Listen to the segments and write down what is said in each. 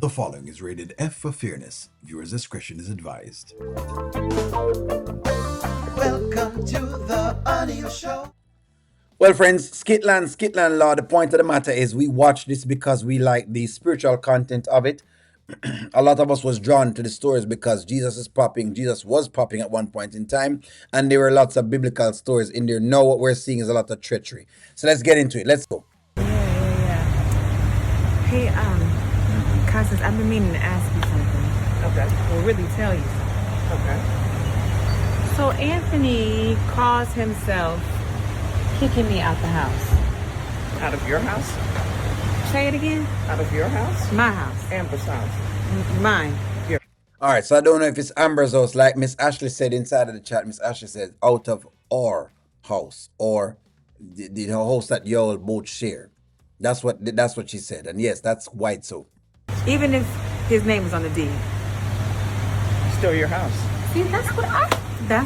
The following is rated F for fairness. Viewers' discretion is advised. Welcome to the Audio Show. Well, friends, Skitland Law, the point of the matter is we watch this because we like the spiritual content of it. A lot of us was drawn to the stories because Jesus was popping at one point in time, and there were lots of biblical stories in there. Now what we're seeing is a lot of treachery. So let's get into it. Let's go. Hey, Constance, I've been meaning to ask you something. Okay. Or really tell you something. Okay. So Anthony calls himself kicking me out the house. Out of your house? Say it again? Out of your house? My house. Amber's house. Mine. All right, so I don't know if it's Amber's house, like Miss Ashley said inside of the chat. Miss Ashley said out of our house, or the house that y'all both share. That's what she said, and yes, that's white soap. Even if his name is on the deed. Still your house. See, that's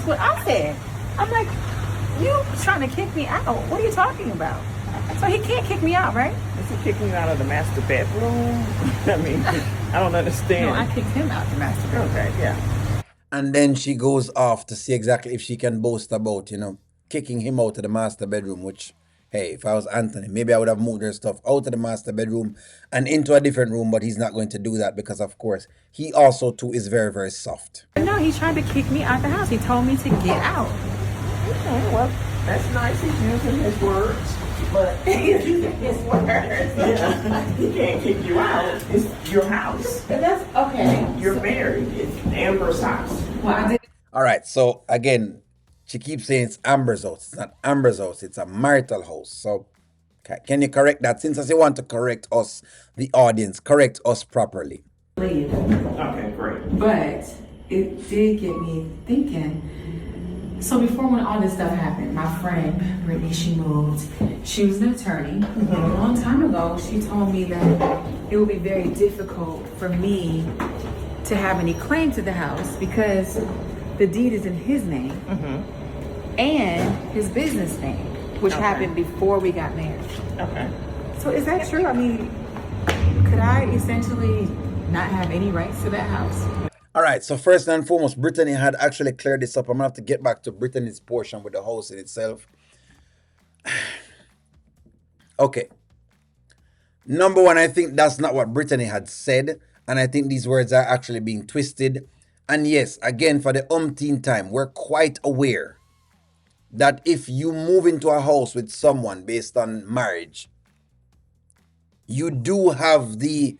what I said. I'm like, you trying to kick me out? What are you talking about? So he can't kick me out, right? Is he kicking you out of the master bedroom? I mean, I don't understand. No, I kicked him out the master bedroom. Okay, yeah. And then she goes off to see exactly if she can boast about, kicking him out of the master bedroom, which, hey, if I was Anthony, maybe I would have moved her stuff out of the master bedroom and into a different room, but he's not going to do that because, of course, he also, too, is very, very soft. No, he tried to kick me out the house. He told me to get out. Okay, well, that's nice. He's using his words. But he's using his words. Yeah. He can't kick you out. It's your house. That's okay. You're married. It's Amber's house. Well, I did. All right, so again, she keeps saying it's Amber's house. It's not Amber's house. It's a marital house. So can you correct that? Since you want to correct us, the audience, correct us properly. Leave. Okay, great. But it did get me thinking. So before when all this stuff happened, my friend Brittany, she moved. She was an attorney. And a long time ago, she told me that it would be very difficult for me to have any claim to the house because the deed is in his name and his business name, which happened before we got married. Okay. So is that true? I mean, could I essentially not have any rights to that house? All right, so first and foremost, Brittany had actually cleared this up. I'm going to have to get back to Brittany's portion with the house in itself. Okay. Number one, I think that's not what Brittany had said. And I think these words are actually being twisted. And yes, again, for the umpteenth time, we're quite aware that if you move into a house with someone based on marriage, you do have the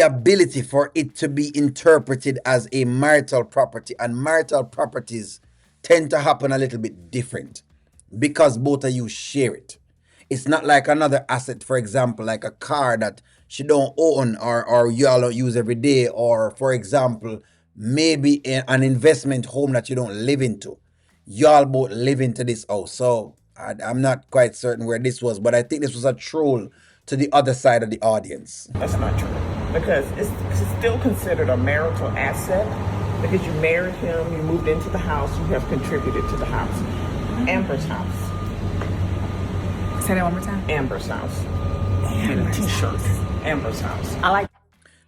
ability for it to be interpreted as a marital property, and marital properties tend to happen a little bit different because both of you share it. It's not like another asset, for example, like a car that she don't own or you all don't use every day, or for example, maybe an investment home that you don't live into. Y'all both live into this house. So I'm not quite certain where this was, but I think this was a troll to the other side of the audience. That's not true. Because it's still considered a marital asset. Because you married him, you moved into the house, you have contributed to the house. Amber's house. Say that one more time. Amber's house. And a t-shirt. Amber's house. I like.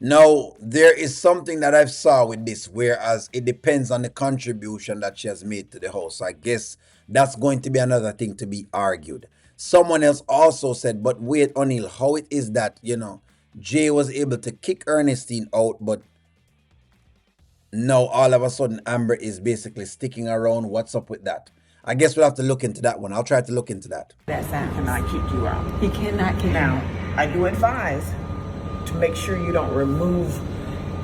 Now, there is something that I've saw with this, whereas it depends on the contribution that she has made to the house. So I guess that's going to be another thing to be argued. Someone else also said, but wait, O'Neill, how it is that, Jay was able to kick Ernestine out, but now all of a sudden Amber is basically sticking around. What's up with that? I guess we'll have to look into that one. I'll try to look into that. That sounds. Cannot kick you out. He cannot kick Now, me out. I do advise to make sure you don't remove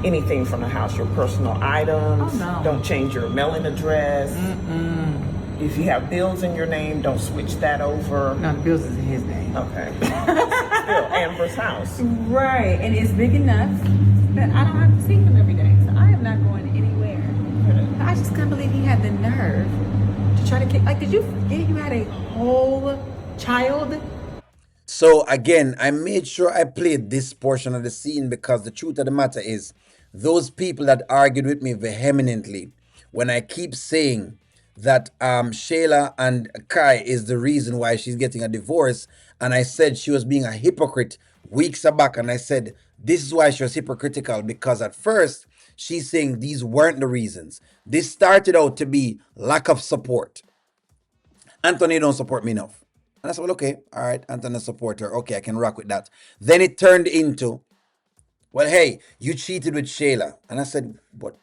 anything from the house, your personal items. Oh, no. Don't change your mailing address. If you have bills in your name, don't switch that over. No, the bills is in his name. Okay. Still Amber's house. Right, and it's big enough that I don't have to see him every day. So I am not going anywhere. I just can't believe he had the nerve to try to kick. Like, did you forget you had a whole child? So again, I made sure I played this portion of the scene because the truth of the matter is, those people that argued with me vehemently when I keep saying that Shayla and Kai is the reason why she's getting a divorce, and I said she was being a hypocrite weeks back, and I said this is why she was hypocritical, because at first she's saying these weren't the reasons. This started out to be lack of support. Anthony don't support me enough. And I said, well, okay, all right, Anthony support her. Okay, I can rock with that. Then it turned into, well, hey, you cheated with Shayla. And I said, but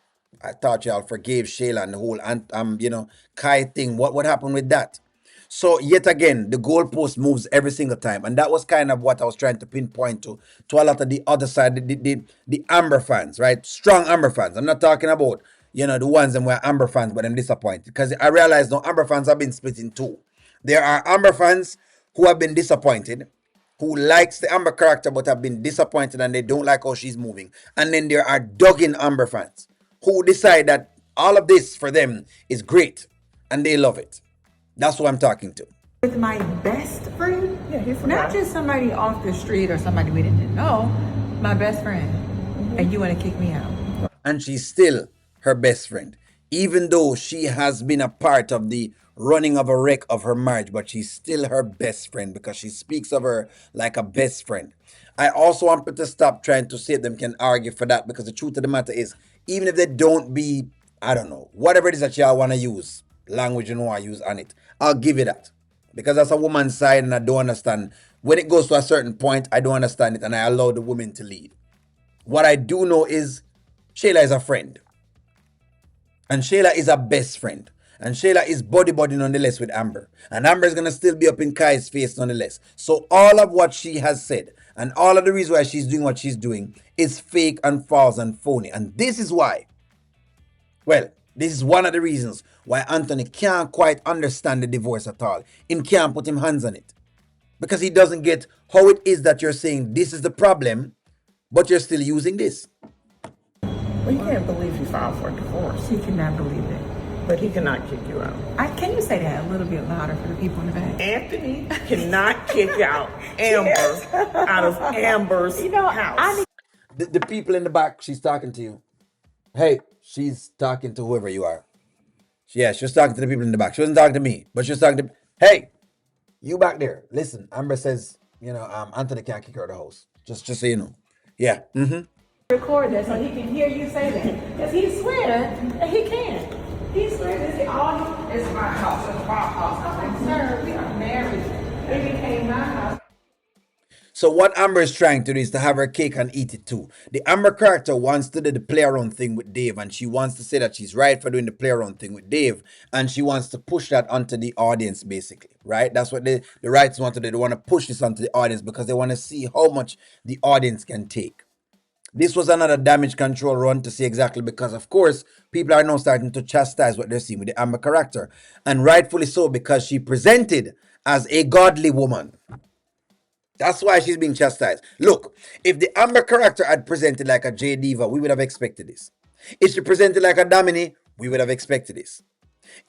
I thought y'all forgave Shayla and the whole, Kai thing. What happened with that? So yet again, the goalpost moves every single time. And that was kind of what I was trying to pinpoint to a lot of the other side, the Amber fans, right? Strong Amber fans. I'm not talking about, the ones that were Amber fans, but I'm disappointed. Because I realized now Amber fans have been split in two. There are Amber fans who have been disappointed, who likes the Amber character but have been disappointed and they don't like how she's moving. And then there are dug-in Amber fans who decide that all of this for them is great and they love it. That's who I'm talking to. With my best friend, Yeah, he's not just somebody off the street or somebody we didn't know, my best friend, and you want to kick me out. And she's still her best friend, even though she has been a part of the running of a wreck of her marriage, but she's still her best friend because she speaks of her like a best friend. I also want people to stop trying to say them can argue for that, because the truth of the matter is, even if they don't be, I don't know, whatever it is that y'all want to use, language you know I use on it, I'll give you that. Because that's a woman's side and I don't understand. When it goes to a certain point, I don't understand it and I allow the women to lead. What I do know is Shayla is a friend. And Shayla is a best friend. And Shayla is buddy nonetheless with Amber. And Amber is going to still be up in Kai's face nonetheless. So all of what she has said and all of the reasons why she's doing what she's doing is fake and false and phony. And this is why, well, this is one of the reasons why Anthony can't quite understand the divorce at all. He can't put him hands on it. Because he doesn't get how it is that you're saying this is the problem, but you're still using this. Well, he can't believe he filed for a divorce, She cannot believe it. but he cannot kick you out. Can you say that a little bit louder for the people in the back? Anthony cannot kick out Amber out of Amber's house. The people in the back, she's talking to you. Hey, she's talking to whoever you are. Yeah, she was talking to the people in the back. She wasn't talking to me, but she was talking to, hey, you back there. Listen, Amber says, Anthony can't kick her out of the house. Just so you know. Yeah. Record that so he can hear you say that. Because he swear that he can. He swear that it's all, it's my house, it's my house. I'm like, sir, we are married. It became my house. So what Amber is trying to do is to have her cake and eat it too. The Amber character wants to do the play around thing with Dave, and she wants to say that she's right for doing the play around thing with Dave, and she wants to push that onto the audience basically, right? That's what the writers want to do. They want to push this onto the audience because they want to see how much the audience can take. This was another damage control run to see exactly, because of course people are now starting to chastise what they're seeing with the Amber character, and rightfully so, because she presented as a godly woman. That's why she's being chastised. Look, if the Amber character had presented like a J Diva, we would have expected this. If she presented like a Damini, we would have expected this.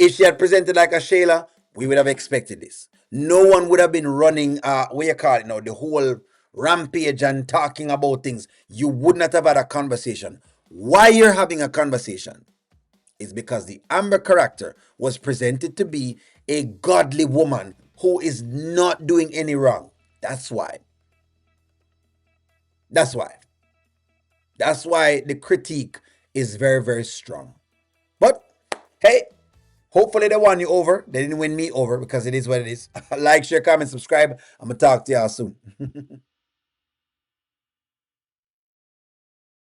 If she had presented like a Shayla, we would have expected this. No one would have been running, the whole rampage and talking about things. You would not have had a conversation. Why you're having a conversation is because the Amber character was presented to be a godly woman who is not doing any wrong. That's why. That's why the critique is very, very strong. But, hey, hopefully they won you over. They didn't win me over, because it is what it is. Like, share, comment, subscribe. I'm going to talk to y'all soon.